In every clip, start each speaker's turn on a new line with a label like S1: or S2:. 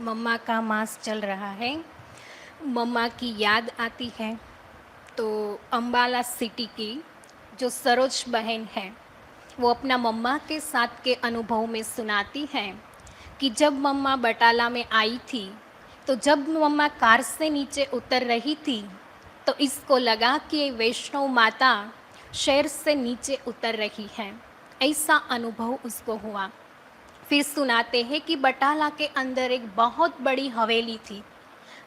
S1: मम्मा का मास चल रहा है। मम्मा की याद आती है तो अम्बाला सिटी की जो सरोज बहन है वो अपना मम्मा के साथ के अनुभव में सुनाती हैं कि जब मम्मा बटाला में आई थी तो जब मम्मा कार से नीचे उतर रही थी तो इसको लगा कि ये वैष्णव माता शहर से नीचे उतर रही है, ऐसा अनुभव उसको हुआ। फिर सुनाते हैं कि बटाला के अंदर एक बहुत बड़ी हवेली थी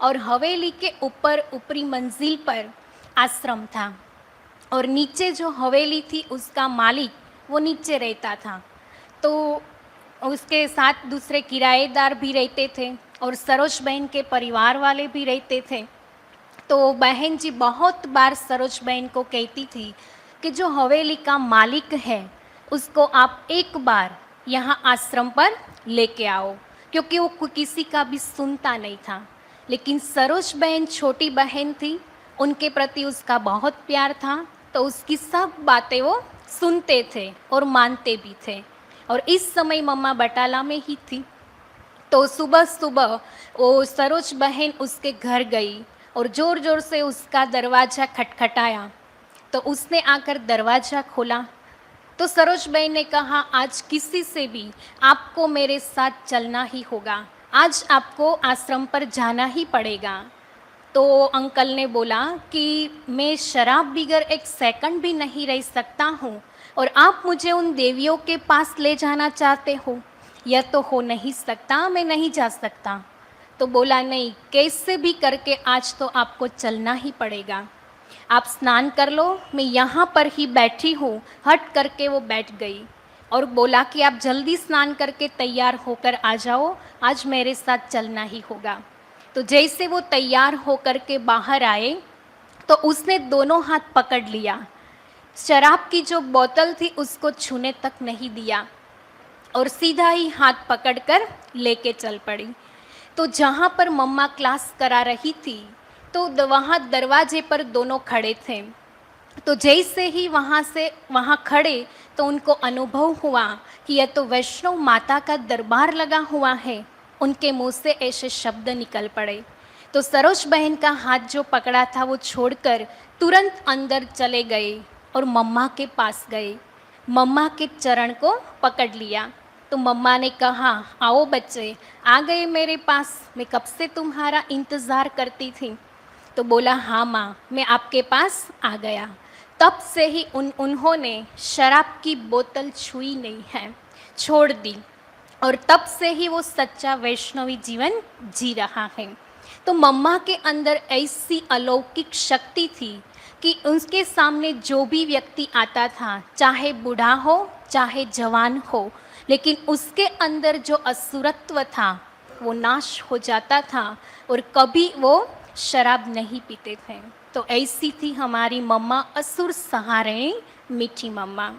S1: और हवेली के ऊपर ऊपरी मंजिल पर आश्रम था और नीचे जो हवेली थी उसका मालिक वो नीचे रहता था। तो उसके साथ दूसरे किराएदार भी रहते थे और सरोज बहन के परिवार वाले भी रहते थे। तो बहन जी बहुत बार सरोज बहन को कहती थी कि जो हवेली का मालिक है उसको आप एक बार यहाँ आश्रम पर लेके आओ, क्योंकि वो किसी का भी सुनता नहीं था। लेकिन सरोज बहन छोटी बहन थी, उनके प्रति उसका बहुत प्यार था, तो उसकी सब बातें वो सुनते थे और मानते भी थे। और इस समय मम्मा बटाला में ही थी। तो सुबह सुबह वो सरोज बहन उसके घर गई और ज़ोर ज़ोर से उसका दरवाज़ा खटखटाया। तो उसने आकर दरवाज़ा खोला तो सरोज बहन ने कहा, आज किसी से भी आपको मेरे साथ चलना ही होगा, आज आपको आश्रम पर जाना ही पड़ेगा। तो अंकल ने बोला कि मैं शराब बगैर एक सेकंड भी नहीं रह सकता हूँ और आप मुझे उन देवियों के पास ले जाना चाहते हो, यह तो हो नहीं सकता, मैं नहीं जा सकता। तो बोला, नहीं, कैसे भी करके आज तो आपको चलना ही पड़ेगा, आप स्नान कर लो, मैं यहाँ पर ही बैठी हूँ। हट करके वो बैठ गई और बोला कि आप जल्दी स्नान करके तैयार होकर आ जाओ, आज मेरे साथ चलना ही होगा। तो जैसे वो तैयार होकर के बाहर आए तो उसने दोनों हाथ पकड़ लिया, शराब की जो बोतल थी उसको छूने तक नहीं दिया और सीधा ही हाथ पकड़कर लेके चल पड़ी। तो जहाँ पर मम्मा क्लास करा रही थी तो वहाँ दरवाजे पर दोनों खड़े थे। तो जैसे ही वहाँ से वहाँ खड़े तो उनको अनुभव हुआ कि यह तो वैष्णव माता का दरबार लगा हुआ है। उनके मुंह से ऐसे शब्द निकल पड़े। तो सरोज बहन का हाथ जो पकड़ा था वो छोड़कर तुरंत अंदर चले गए और मम्मा के पास गए, मम्मा के चरण को पकड़ लिया। तो मम्मा ने कहा, आओ बच्चे, आ गए मेरे पास, मैं कब से तुम्हारा इंतज़ार करती थी। तो बोला, हाँ माँ, मैं आपके पास आ गया। तब से ही उन्होंने शराब की बोतल छुई नहीं है, छोड़ दी, और तब से ही वो सच्चा वैष्णवी जीवन जी रहा है। तो मम्मा के अंदर ऐसी अलौकिक शक्ति थी कि उसके सामने जो भी व्यक्ति आता था, चाहे बूढ़ा हो चाहे जवान हो, लेकिन उसके अंदर जो असुरत्व था वो नाश हो जाता था और कभी वो शराब नहीं पीते थे। तो ऐसी थी हमारी मम्मा, असुर सहारे मीठी मम्मा।